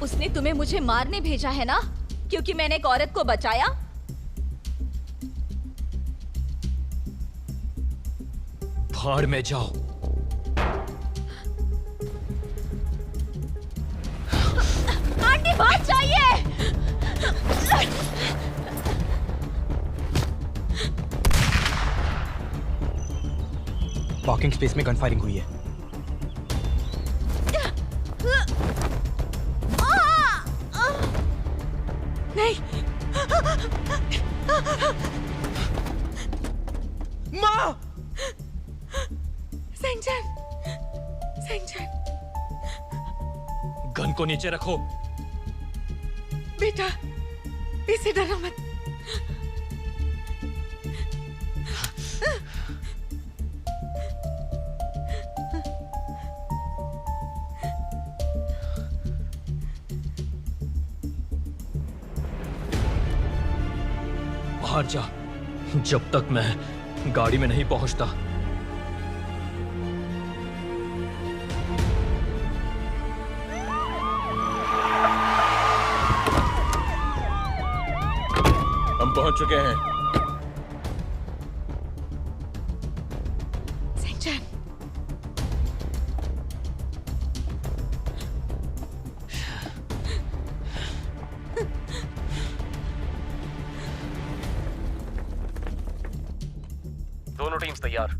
उसने तुम्हें मुझे मारने भेजा है ना, क्योंकि मैंने एक औरत को बचाया। भाड़ में जाओ। आंटी भाग जाइए। पार्किंग स्पेस में गन फायरिंग हुई है। नहीं। माँ! सेंचन, सेंचन, गन को नीचे रखो। बेटा, इसे डरो मत। बाहर जा, जब तक मैं गाड़ी में नहीं पहुंचता। हम पहुंच चुके हैं। सेंचन, दोनों टीम्स तैयार।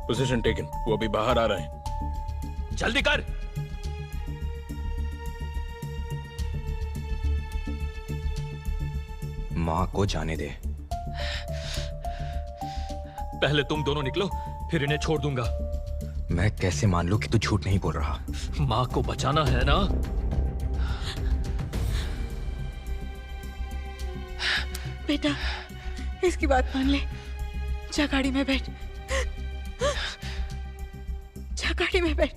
Position taken. वो अभी बाहर आ रहे हैं। जल्दी कर। माँ को जाने दे। पहले तुम दोनों निकलो, फिर इन्हें छोड़ दूंगा। मैं कैसे मान लूं कि तू झूठ नहीं बोल रहा? माँ को बचाना है ना? बेटा, इसकी बात मान ले। जा गाड़ी में बैठ। जा गाड़ी में बैठ।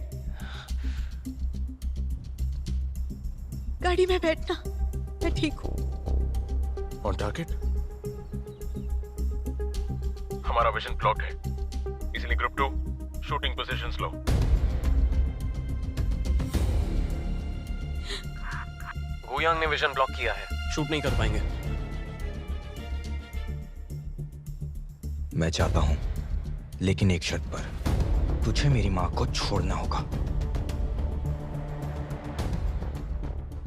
गाड़ी में बैठना, मैं ठीक हूँ। On target. हमारा विजन ब्लॉक है, इसलिए ग्रुप 2 शूटिंग पोजीशंस लो। गुयांग ने विजन ब्लॉक किया है, शूट नहीं कर पाएंगे। मैं चाहता हूं, लेकिन एक शर्त पर। तुझे मेरी माँ को छोड़ना होगा।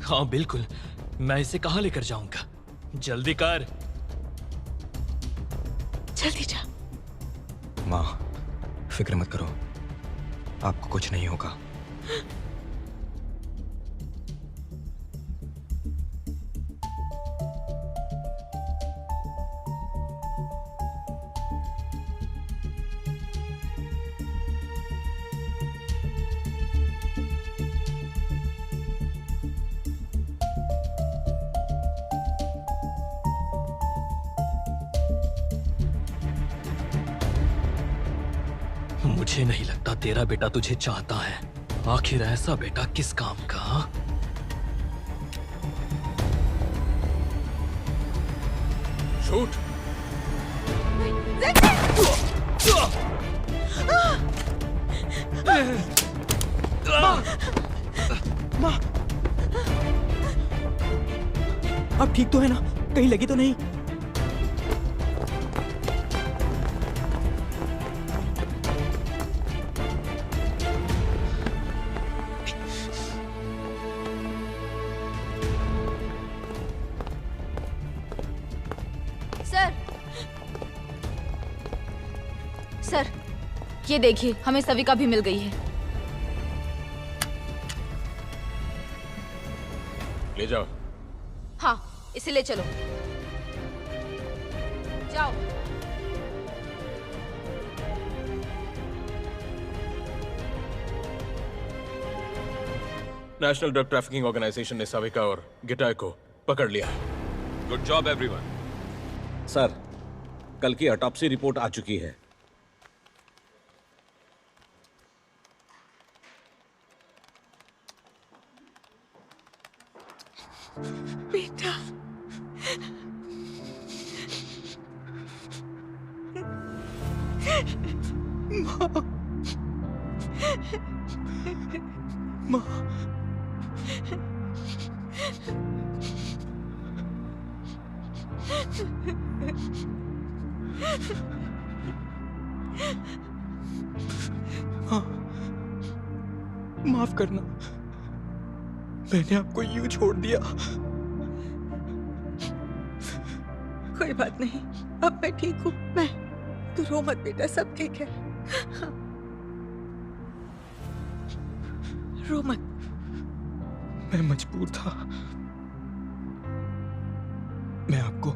हाँ बिल्कुल, मैं इसे कहाँ लेकर जाऊंगा? जल्दी कर। जल्दी जा। माँ, फिक्र मत करो, आपको कुछ नहीं होगा। मुझे नहीं लगता तेरा बेटा तुझे चाहता है। आखिर ऐसा बेटा किस काम का? हाँ? शूट। माँ, अब ठीक तो है ना? कहीं लगी तो नहीं? सर, ये देखिए, हमें सविका भी मिल गई है। ले जाओ। हाँ, इसे ले चलो। जाओ। नेशनल ड्रग ट्रैफिकिंग ऑर्गेनाइजेशन ने सविका और गिटाय को पकड़ लिया है। Good job everyone. सर, कल की ऑटोप्सी रिपोर्ट आ चुकी है। बेटा, माँ। माँ, माफ करना, मैंने आपको यूं छोड़ दिया। कोई बात नहीं, अब मैं ठीक हूँ। मैं तू रो मत बेटा, सब ठीक है। हाँ। रो मत। मैं मजबूर था। मैं आपको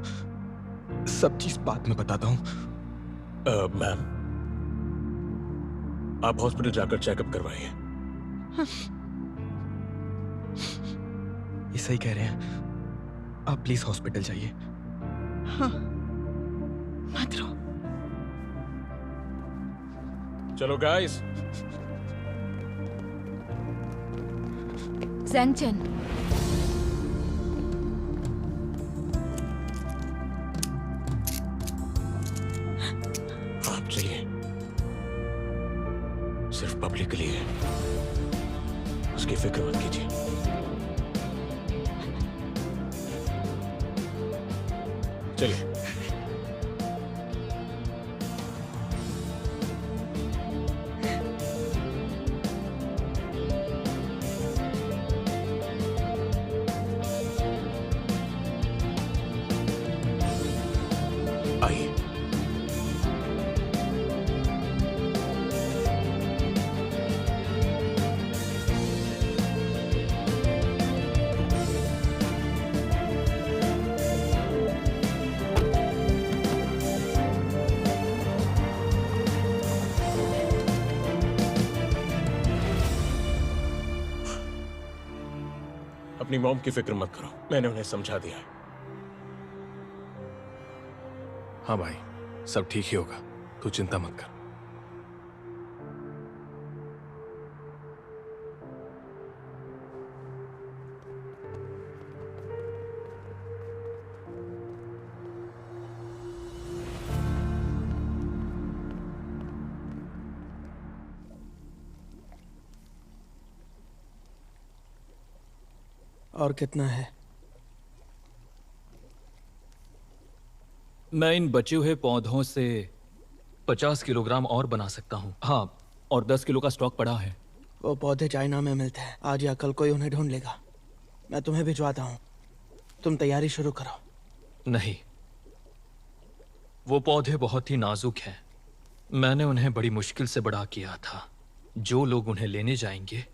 सब चीज बाद में बताता हूँ। मैम, आप हॉस्पिटल जाकर चेकअप करवाइए। ये सही कह रहे हैं, आप प्लीज हॉस्पिटल जाइए। हाँ, मत रो। चलो गाइस। ज़ैंगचेन, आप चलिए, सिर्फ पब्लिक के लिए है, उसकी फिक्र मत कीजिए। चलिए। आइए। अपनी मॉम की फिक्र मत करो, मैंने उन्हें समझा दिया है। हाँ भाई, सब ठीक ही होगा, तू चिंता मत कर। और कितना है? मैं इन बचे हुए पौधों से 50 किलोग्राम और बना सकता हूँ। हाँ, और 10 किलो का स्टॉक पड़ा है। वो पौधे चाइना में मिलते हैं, आज या कल कोई उन्हें ढूंढ लेगा। मैं तुम्हें भिजवाता हूँ, तुम तैयारी शुरू करो। नहीं, वो पौधे बहुत ही नाजुक हैं। मैंने उन्हें बड़ी मुश्किल से बड़ा किया था। जो लोग उन्हें लेने जाएंगे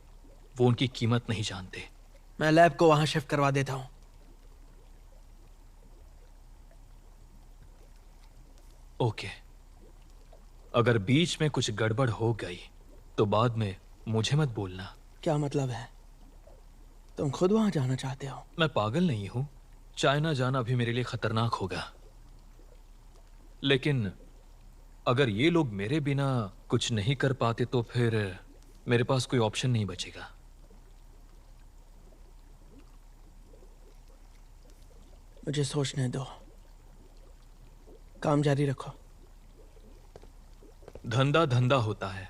वो उनकी कीमत नहीं जानते। मैं लैब को वहां शिफ्ट करवा देता हूँ। ओके, अगर बीच में कुछ गड़बड़ हो गई तो बाद में मुझे मत बोलना। क्या मतलब है? तुम खुद वहां जाना चाहते हो? मैं पागल नहीं हूं। चाइना जाना भी मेरे लिए खतरनाक होगा, लेकिन अगर ये लोग मेरे बिना कुछ नहीं कर पाते तो फिर मेरे पास कोई ऑप्शन नहीं बचेगा। मुझे सोचने दो, काम जारी रखो। धंधा धंधा होता है।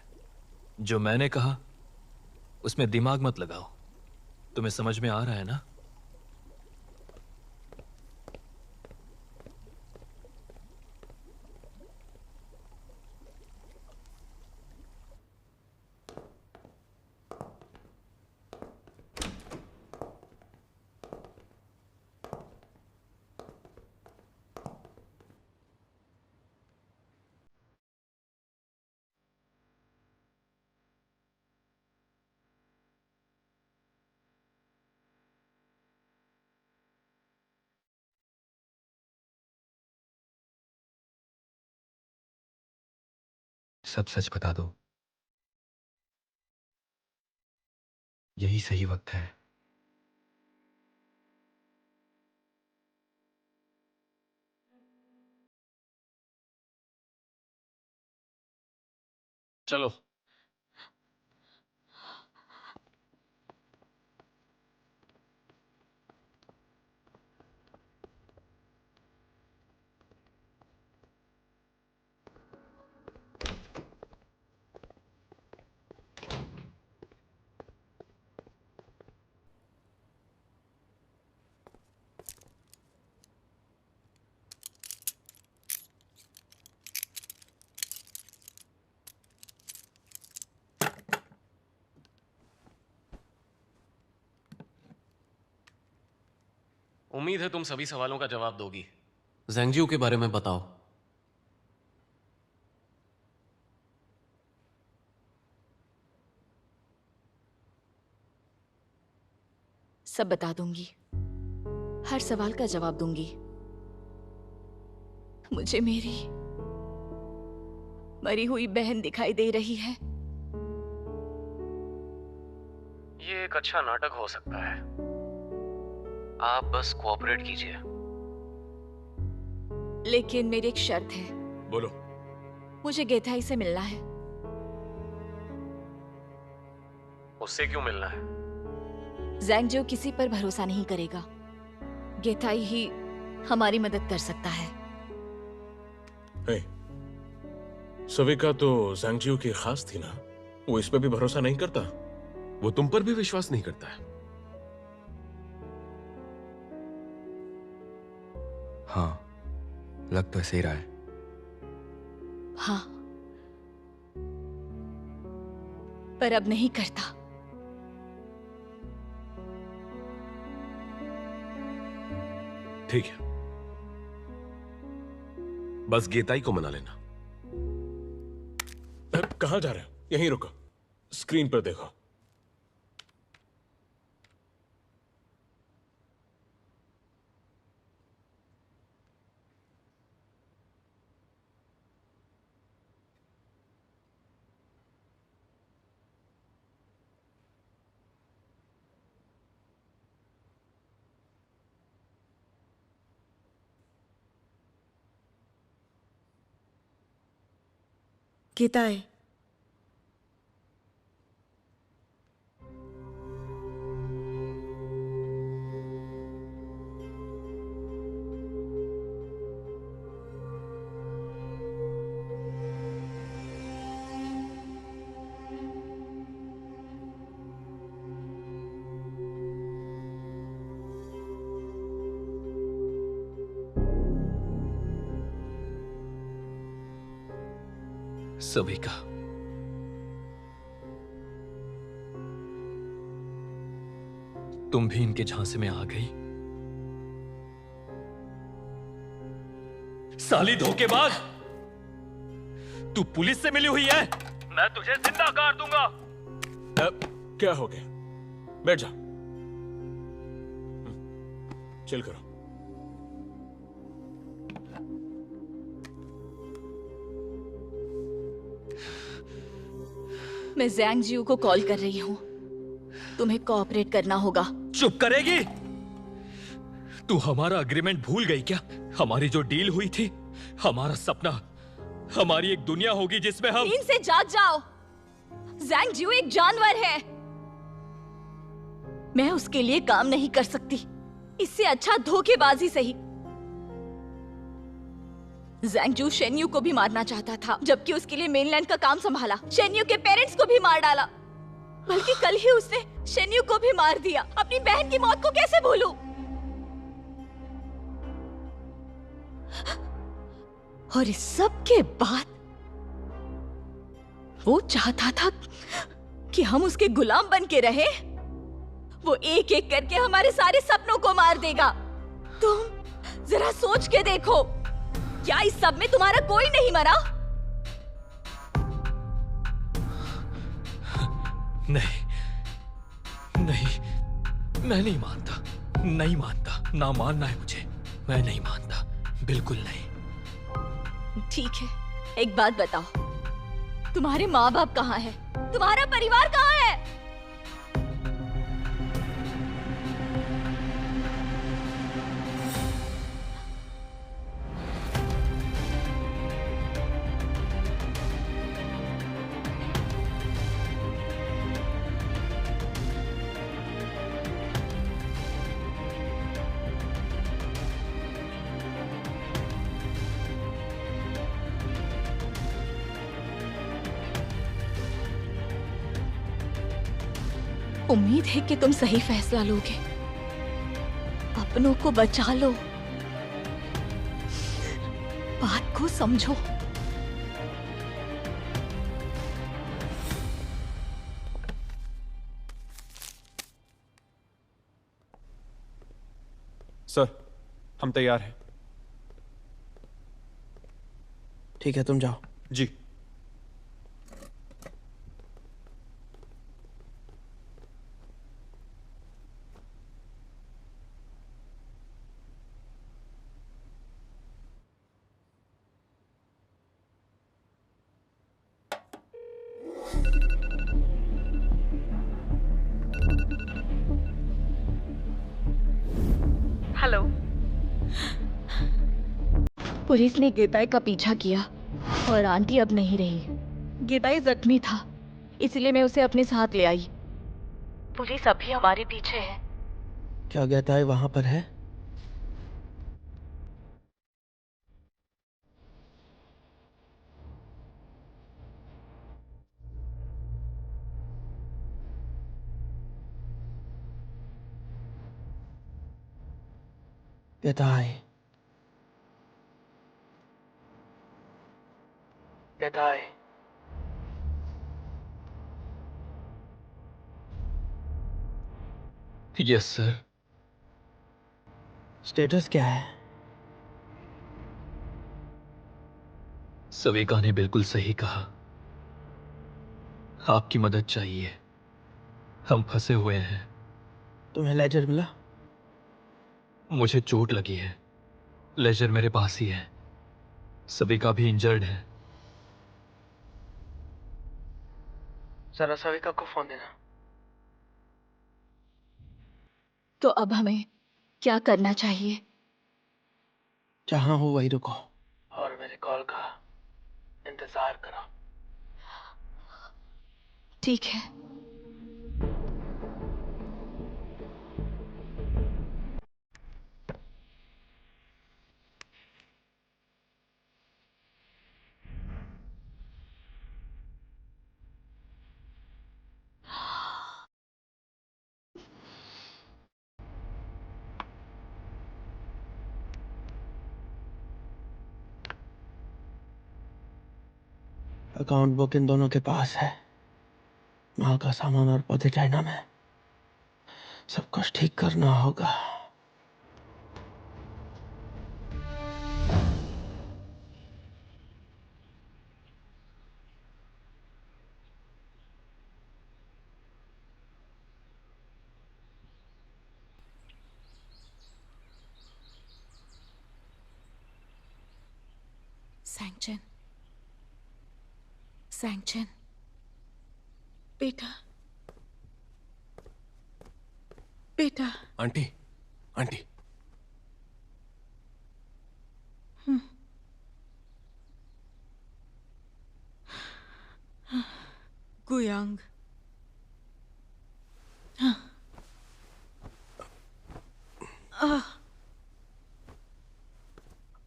जो मैंने कहा उसमें दिमाग मत लगाओ। तुम्हें समझ में आ रहा है ना? सब सच बता दो, यही सही वक्त है। चलो। उम्मीद है तुम सभी सवालों का जवाब दोगी। ज़ैंगजियो के बारे में बताओ। सब बता दूंगी, हर सवाल का जवाब दूंगी। मुझे मेरी मरी हुई बहन दिखाई दे रही है। ये एक अच्छा नाटक हो सकता है, आप बस कोऑपरेट कीजिए। लेकिन मेरी एक शर्त है। बोलो। मुझे गेथाई से मिलना है। उससे क्यों मिलना है? ज़ैंगजियो किसी पर भरोसा नहीं करेगा। गेथाई ही हमारी मदद कर सकता है। हे, सविका तो ज़ैंगजियो की खास थी ना, वो इस पे भी भरोसा नहीं करता। वो तुम पर भी विश्वास नहीं करता है। हाँ, लग तो ऐसे ही रहा है। हाँ, पर अब नहीं करता। ठीक है, बस गेताई को मना लेना। कहां जा रहे हो? यहीं रुको, स्क्रीन पर देखो। गेताई, सविका, तुम भी इनके झांसे में आ गई। साली धोखेबाज, तू पुलिस से मिली हुई है। मैं तुझे जिंदा गाड़ दूंगा। क्या हो गया? बैठ जा, चिल करो। मैं ज़ैंगजियो को कॉल कर रही हूँ। तुम्हें कोऑपरेट करना होगा। चुप करेगी? तू हमारा अग्रीमेंट भूल गई क्या? हमारी जो डील हुई थी, हमारा सपना, हमारी एक दुनिया होगी जिसमें हम। नींद से जाग जाओ। ज़ैंगजियो एक जानवर है। मैं उसके लिए काम नहीं कर सकती। इससे अच्छा धोखेबाजी सही। ज़ैंगजियो शेन्यू को भी मारना चाहता था, जबकि उसके लिए मेनलैंड का काम संभाला। शेन्यू के पेरेंट्स को भी मार डाला, बल्कि कल ही उसने शेन्यू को भी मार दिया। अपनी बहन की मौत को कैसे भूलूं? और इस सब के बाद वो चाहता था कि हम उसके गुलाम बन के रहे। वो एक एक करके हमारे सारे सपनों को मार देगा। तुम जरा सोच के देखो, क्या इस सब में तुम्हारा कोई नहीं मरा? नहीं, नहीं, मैं नहीं मानता, नहीं मानता। ना मानना है मुझे, मैं नहीं मानता, बिल्कुल नहीं। ठीक है, एक बात बताओ, तुम्हारे माँ बाप कहाँ हैं? तुम्हारा परिवार कहाँ है? उम्मीद है कि तुम सही फैसला लोगे। अपनों को बचा लो, बात को समझो। सर, हम तैयार हैं। ठीक है, तुम जाओ। जी। हेलो। पुलिस ने गिरदाई का पीछा किया और आंटी अब नहीं रही। गिरदाई जख्मी था, इसलिए मैं उसे अपने साथ ले आई। पुलिस अभी हमारे पीछे है। क्या गहताई वहां पर है? गहताई, गहताई। Yes sir. स्टेटस क्या है? सविका ने बिल्कुल सही कहा, आपकी मदद चाहिए। हम फंसे हुए हैं। तुम्हें लेजर मिला? मुझे चोट लगी है, लेजर मेरे पास ही है। सविका भी इंजर्ड है। जरा सविका को फोन देना। तो अब हमें क्या करना चाहिए? जहां हो वहीं रुको और मेरे कॉल का इंतजार करो। ठीक है। अकाउंट बुक इन दोनों के पास है। माँ का सामान और पौधे चाइना में। सब कुछ ठीक करना होगा। सैंगचन, सैंगचन, बेटा, बेटा। Aunty, aunty. गुयांग।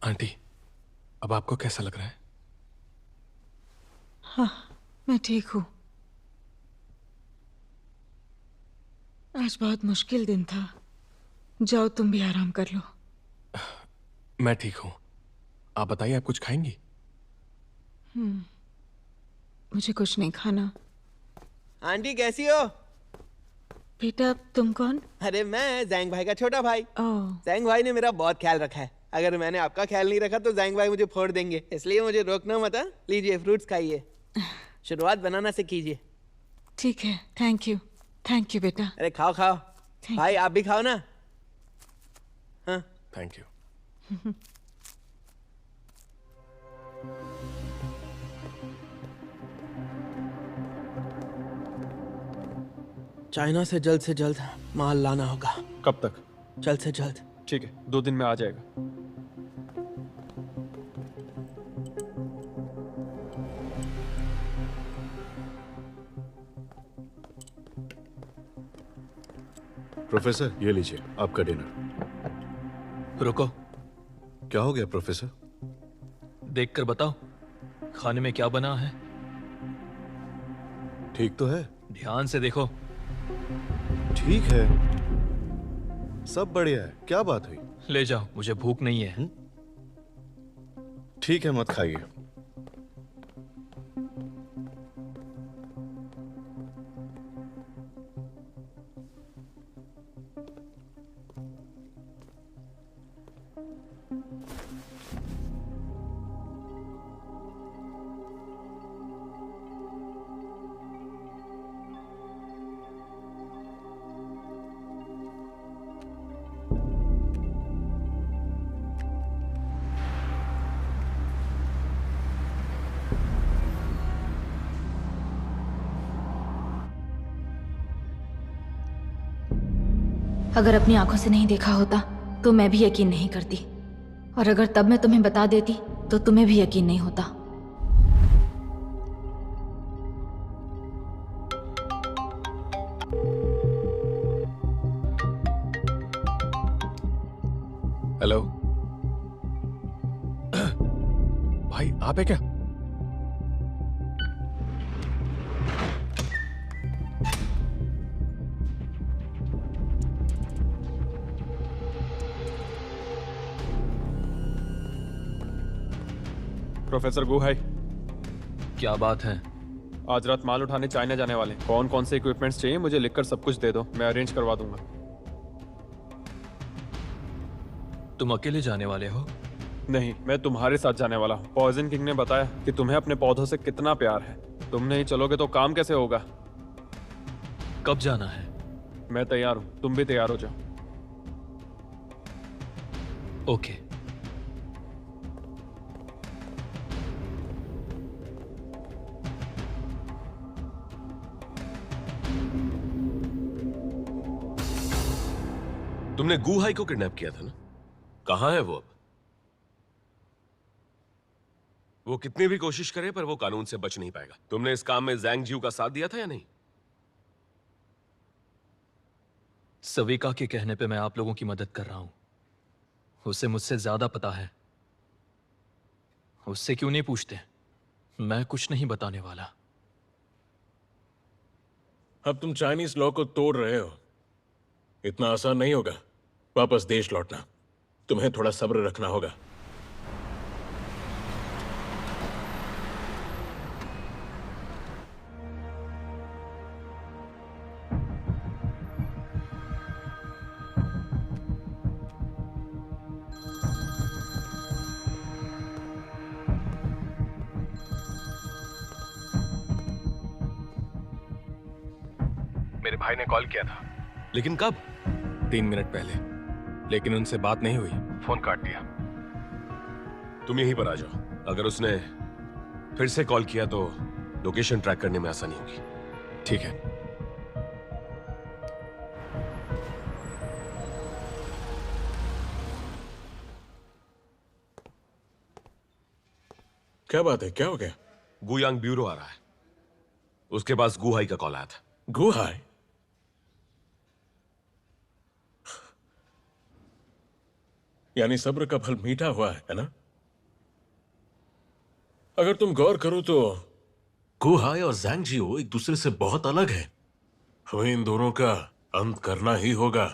आंटी, अब आपको कैसा लग रहा है? हाँ, मैं ठीक हूँ। आज बहुत मुश्किल दिन था। जाओ, तुम भी आराम कर लो। मैं ठीक हूँ। आप बताइए, आप कुछ खाएंगी? मुझे कुछ नहीं खाना। आंटी कैसी हो? बेटा, तुम कौन? अरे मैं जैंग भाई का छोटा भाई। ओह, जैंग भाई ने मेरा बहुत ख्याल रखा है। अगर मैंने आपका ख्याल नहीं रखा तो जैंग भाई मुझे फोड़ देंगे, इसलिए मुझे रोकना मत। हाँ? लीजिए, फ्रूट्स खाइए। शुरुआत बनाना से कीजिए। ठीक है। थैंक यू, थैंक यू बेटा। अरे खाओ खाओ। Thank भाई आप भी खाओ ना। हाँ, थैंक यू। चाइना से जल्द माल लाना होगा। कब तक? जल्द से जल्द। ठीक है, 2 दिन में आ जाएगा। प्रोफेसर, ये लीजिए आपका डिनर। रुको, क्या हो गया प्रोफेसर? देखकर बताओ खाने में क्या बना है। ठीक तो है? ध्यान से देखो। ठीक है, सब बढ़िया है। क्या बात हुई? ले जाओ, मुझे भूख नहीं है। ठीक है, मत खाइए। अगर अपनी आंखों से नहीं देखा होता तो मैं भी यकीन नहीं करती, और अगर तब मैं तुम्हें बता देती तो तुम्हें भी यकीन नहीं होता। हेलो भाई, आप है क्या? प्रोफेसर गु हाय। क्या बात है? आज रात माल उठाने चाइना जाने वाले। कौन कौन से इक्विपमेंट्स चाहिए मुझे लिखकर सब कुछ दे दो, मैं अरेंज करवा दूंगा। तुम अकेले जाने वाले हो? नहीं, मैं तुम्हारे साथ जाने वाला हूँ। पॉइजन किंग ने बताया कि तुम्हें अपने पौधों से कितना प्यार है। तुम नहीं चलोगे तो काम कैसे होगा? कब जाना है? मैं तैयार हूँ, तुम भी तैयार हो जाओ। ओके। तुमने गु हाई को किडनैप किया था ना? कहां है वो अब? वो कितनी भी कोशिश करे पर वो कानून से बच नहीं पाएगा। तुमने इस काम में ज़ैंग जिऊ का साथ दिया था या नहीं? सविका के कहने पे मैं आप लोगों की मदद कर रहा हूं। उसे मुझसे ज्यादा पता है। उससे क्यों नहीं पूछते? मैं कुछ नहीं बताने वाला। अब तुम चाइनीज लॉ को तोड़ रहे हो। इतना आसान नहीं होगा वापस देश लौटना। तुम्हें थोड़ा सब्र रखना होगा। मेरे भाई ने कॉल किया था। लेकिन कब? 3 मिनट पहले, लेकिन उनसे बात नहीं हुई। फोन काट दिया। तुम यहीं पर आ जाओ। अगर उसने फिर से कॉल किया तो लोकेशन ट्रैक करने में आसानी होगी। ठीक है। क्या बात है? क्या हो गया? गुयांग ब्यूरो आ रहा है। उसके पास गुहाई का कॉल आया था। गुहाई? यानी सब्र का फल मीठा हुआ है ना? अगर तुम गौर करो तो गुहाई और ज़ैंग जिऊ एक दूसरे से बहुत अलग है। हमें इन दोनों का अंत करना ही होगा।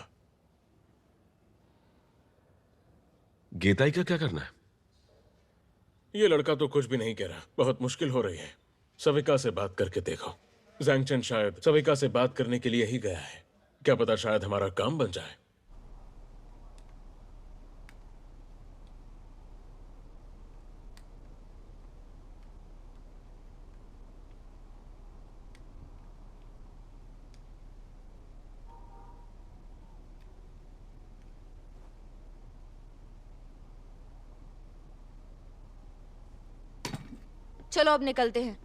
गेताई का क्या करना है? ये लड़का तो कुछ भी नहीं कह रहा। बहुत मुश्किल हो रही है। सविका से बात करके देखो। ज़ैंग चेन शायद सविका से बात करने के लिए ही गया है। क्या पता शायद हमारा काम बन जाए। चलो अब निकलते हैं।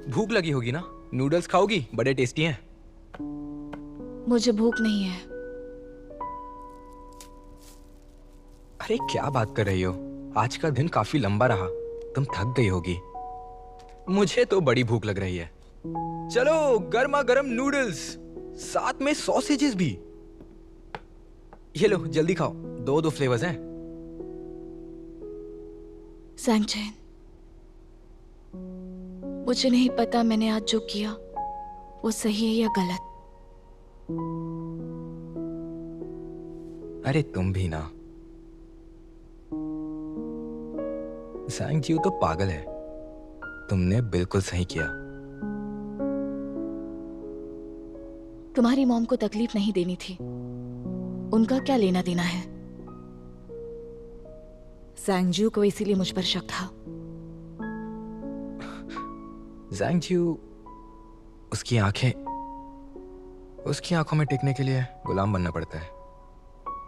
भूख लगी होगी ना? नूडल्स खाओगी? बड़े टेस्टी हैं। मुझे भूख नहीं है। अरे क्या बात कर रही हो? आज का दिन काफी लंबा रहा। तुम थक गई होगी। मुझे तो बड़ी भूख लग रही है। चलो गर्मा गर्म नूडल्स, साथ में सॉसेजेस भी। ये लो जल्दी खाओ। दो फ्लेवर्स हैं। ज़ैंग चेन, मुझे नहीं पता मैंने आज जो किया वो सही है या गलत। अरे तुम भी ना। ज़ैंग जिऊ तो पागल है। तुमने बिल्कुल सही किया। तुम्हारी मॉम को तकलीफ नहीं देनी थी। उनका क्या लेना देना है? ज़ैंग जिऊ को इसीलिए मुझ पर शक था। ज़ैंगज्यू, उसकी आंखों में टिकने के लिए गुलाम बनना पड़ता है,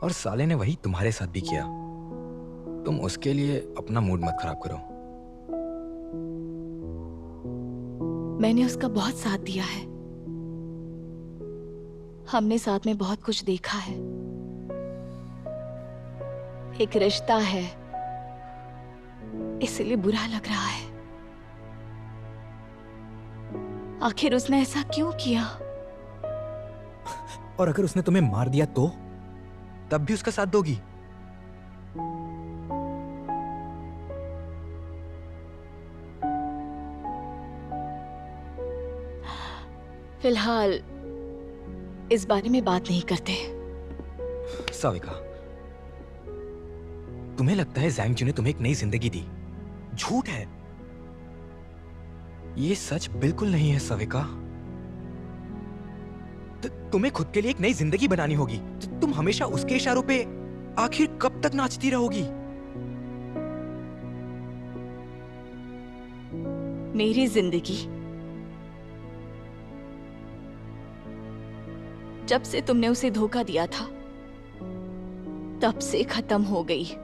और साले ने वही तुम्हारे साथ भी किया। तुम उसके लिए अपना मूड मत खराब करो। मैंने उसका बहुत साथ दिया है। हमने साथ में बहुत कुछ देखा है। एक रिश्ता है, इसलिए बुरा लग रहा है। आखिर उसने ऐसा क्यों किया? और अगर उसने तुम्हें मार दिया तो तब भी उसका साथ दोगी? फिलहाल इस बारे में बात नहीं करते। साविका, तुम्हें लगता है ज़ैंगज्यू ने तुम्हें एक नई जिंदगी दी? झूठ है, ये सच बिल्कुल नहीं है साविका। तुम्हें खुद के लिए एक नई जिंदगी बनानी होगी। तुम हमेशा उसके इशारों पे आखिर कब तक नाचती रहोगी? मेरी जिंदगी जब से तुमने उसे धोखा दिया था तब से खत्म हो गई।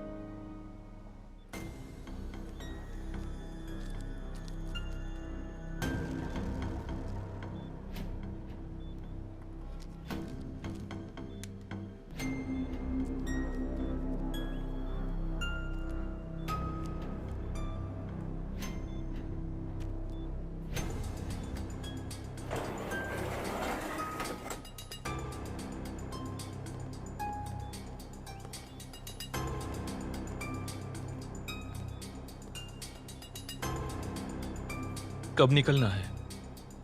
कब निकलना है?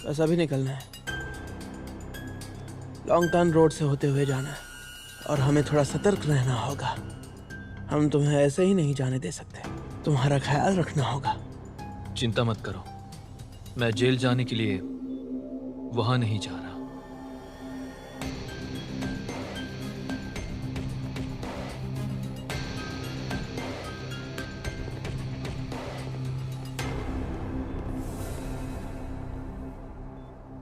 बस अभी निकलना है। लॉन्ग टर्न रोड से होते हुए जाना है, और हमें थोड़ा सतर्क रहना होगा। हम तुम्हें ऐसे ही नहीं जाने दे सकते, तुम्हारा ख्याल रखना होगा। चिंता मत करो, मैं जेल जाने के लिए वहां नहीं जा रहा।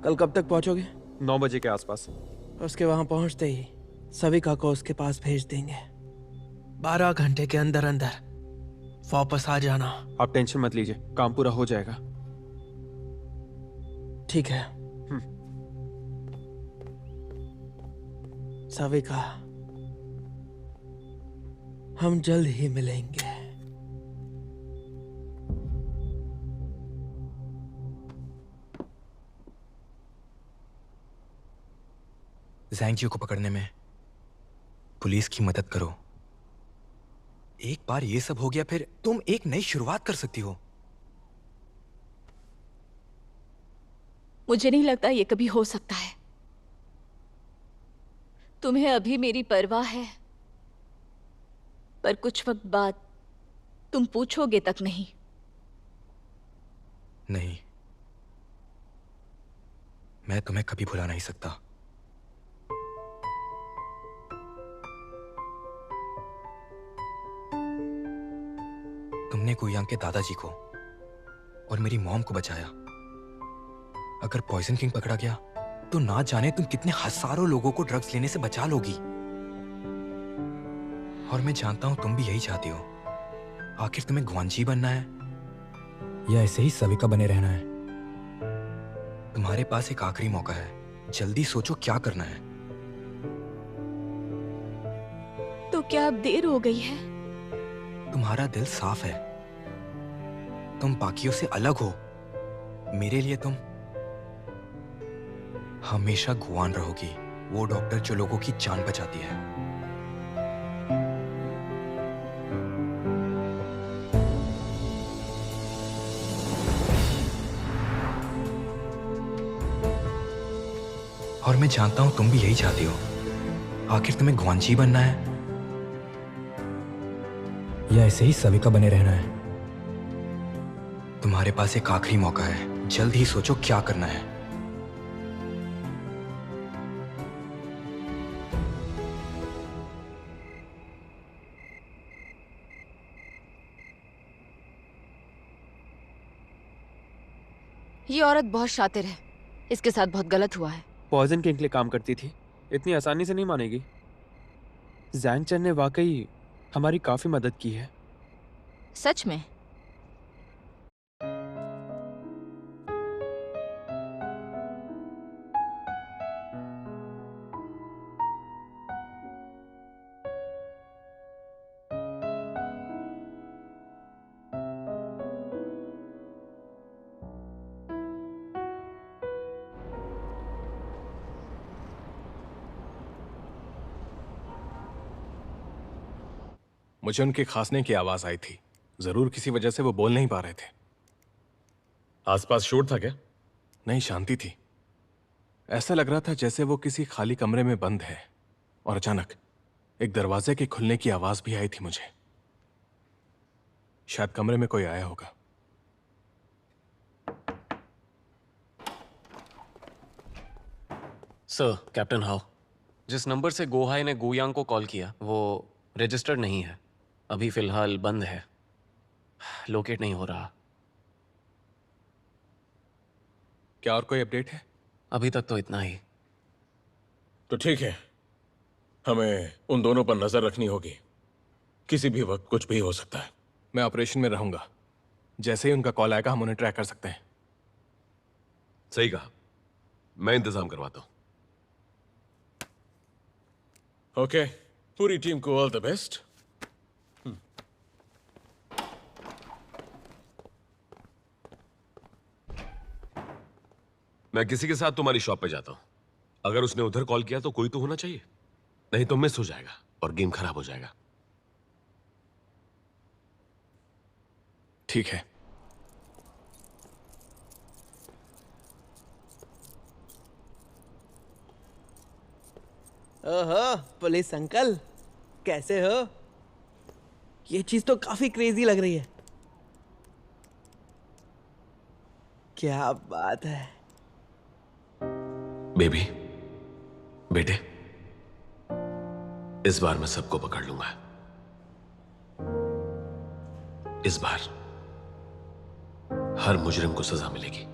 कल कब तक पहुंचोगे? 9 बजे के आसपास। उसके वहां पहुंचते ही सविका को उसके पास भेज देंगे। 12 घंटे के अंदर अंदर वापस आ जाना। आप टेंशन मत लीजिए, काम पूरा हो जाएगा। ठीक है। सविका, हम जल्द ही मिलेंगे। ज़ैंगज्यू को पकड़ने में पुलिस की मदद करो। एक बार ये सब हो गया, फिर तुम एक नई शुरुआत कर सकती हो। मुझे नहीं लगता ये कभी हो सकता है। तुम्हें अभी मेरी परवाह है, पर कुछ वक्त बाद तुम पूछोगे तक नहीं। नहीं, मैं तुम्हें कभी भुला नहीं सकता। तुमने गुयांग के दादाजी को और मेरी मॉम को बचाया। अगर पॉइजन किंग पकड़ा गया तो ना जाने तुम कितने हजारों लोगों को ड्रग्स लेने से बचा लोगी। और मैं जानता हूं तुम भी यही चाहती हो। आखिर तुम्हें ग्वांजी बनना है या ऐसे ही सविका बने रहना है? तुम्हारे पास एक आखिरी मौका है, जल्दी सोचो क्या करना है। तो क्या अब देर हो गई है? तुम्हारा दिल साफ है, तुम बाकियों से अलग हो। मेरे लिए तुम हमेशा गुआन रहोगी, वो डॉक्टर जो लोगों की जान बचाती है। और मैं जानता हूं तुम भी यही चाहती हो। आखिर तुम्हें ग्वांजी बनना है या ऐसे ही सविका बने रहना है? तुम्हारे पास एक आखिरी मौका है, जल्द ही सोचो क्या करना है। ये औरत बहुत शातिर है, इसके साथ बहुत गलत हुआ है। पॉइजन किंग के लिए काम करती थी, इतनी आसानी से नहीं मानेगी। जैंग चेन ने वाकई हमारी काफी मदद की है। सच में? मुझे उनके खांसने की आवाज आई थी। जरूर किसी वजह से वो बोल नहीं पा रहे थे। आसपास शोर था क्या? नहीं, शांति थी। ऐसा लग रहा था जैसे वो किसी खाली कमरे में बंद है। और अचानक एक दरवाजे के खुलने की आवाज भी आई थी मुझे। शायद कमरे में कोई आया होगा। Sir, captain how. जिस नंबर से गोहाई ने गोयांग को कॉल किया वो रजिस्टर्ड नहीं है। अभी फिलहाल बंद है, लोकेट नहीं हो रहा। क्या और कोई अपडेट है? अभी तक तो इतना ही। तो ठीक है, हमें उन दोनों पर नजर रखनी होगी। किसी भी वक्त कुछ भी हो सकता है। मैं ऑपरेशन में रहूंगा। जैसे ही उनका कॉल आएगा हम उन्हें ट्रैक कर सकते हैं। सही कहा, मैं इंतजाम करवाता हूं। ओके, पूरी टीम को ऑल द बेस्ट। मैं किसी के साथ तुम्हारी शॉप पे जाता हूं। अगर उसने उधर कॉल किया तो कोई तो होना चाहिए, नहीं तो मिस हो जाएगा और गेम खराब हो जाएगा। ठीक है। ओहो, पुलिस अंकल, कैसे हो? ये चीज तो काफी क्रेजी लग रही है। क्या बात है। बेबी, बेटे, इस बार मैं सबको पकड़ लूंगा। इस बार हर मुजरिम को सजा मिलेगी।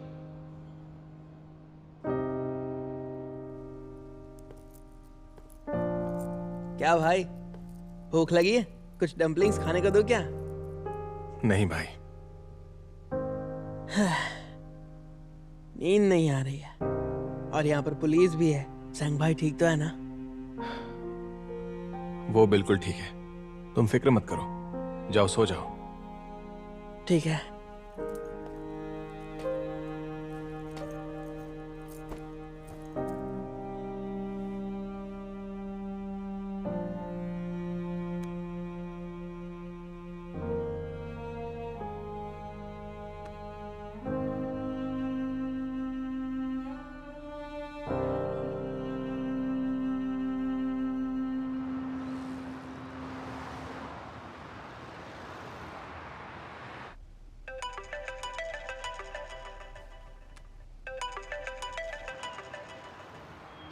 क्या भाई, भूख लगी है? कुछ डम्पलिंग्स खाने को दो क्या? नहीं भाई। नींद नहीं आ रही है और यहाँ पर पुलिस भी है। संग भाई ठीक तो है ना? वो बिल्कुल ठीक है, तुम फिक्र मत करो। जाओ सो जाओ। ठीक है।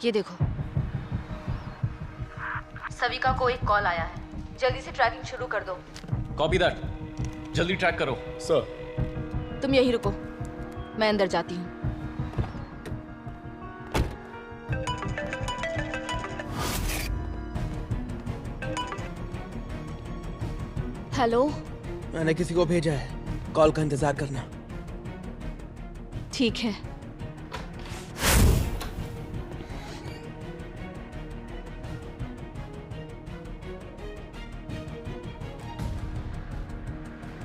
ये देखो, सविका को एक कॉल आया है। जल्दी से ट्रैकिंग शुरू कर दो। Copy that. जल्दी ट्रैक करो। सर। तुम यहीं रुको, मैं अंदर जाती हूँ। हेलो। मैंने किसी को भेजा है, कॉल का इंतजार करना। ठीक है।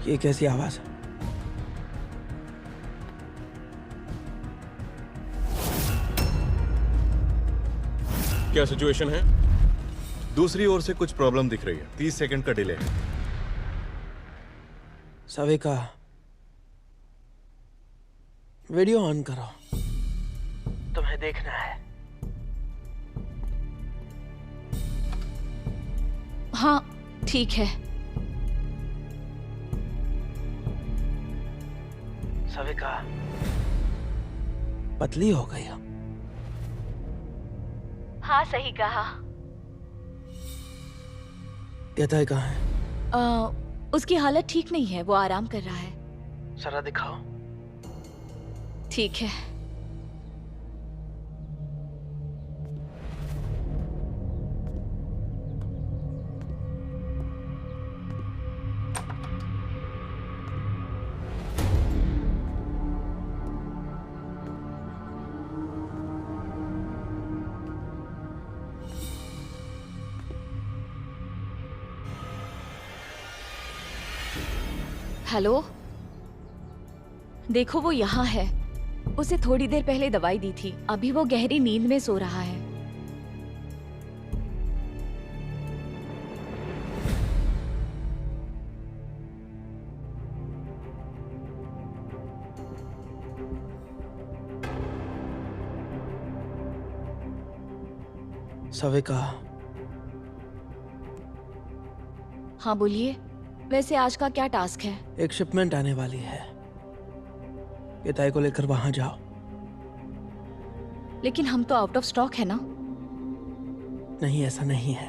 ये कैसी आवाज है? क्या सिचुएशन है? दूसरी ओर से कुछ प्रॉब्लम दिख रही है। 30 सेकंड का डिले है। सविका, वीडियो ऑन करो, तुम्हें देखना है। हाँ ठीक है। सविका पतली हो गई हो। हाँ सही कहा। यथाई कहाँ है? उसकी हालत ठीक नहीं है, वो आराम कर रहा है। जरा दिखाओ। ठीक है। हेलो, देखो वो यहाँ है। उसे थोड़ी देर पहले दवाई दी थी, अभी वो गहरी नींद में सो रहा है। सविका। हाँ बोलिए। वैसे आज का क्या टास्क है? एक शिपमेंट आने वाली है, किताई को लेकर वहां जाओ। लेकिन हम तो आउट ऑफ स्टॉक है ना। नहीं, ऐसा नहीं है।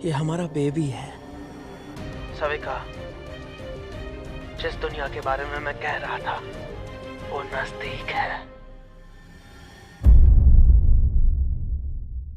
ये हमारा बेबी है। सविका, जिस दुनिया के बारे में मैं कह रहा था वो नजदीक है।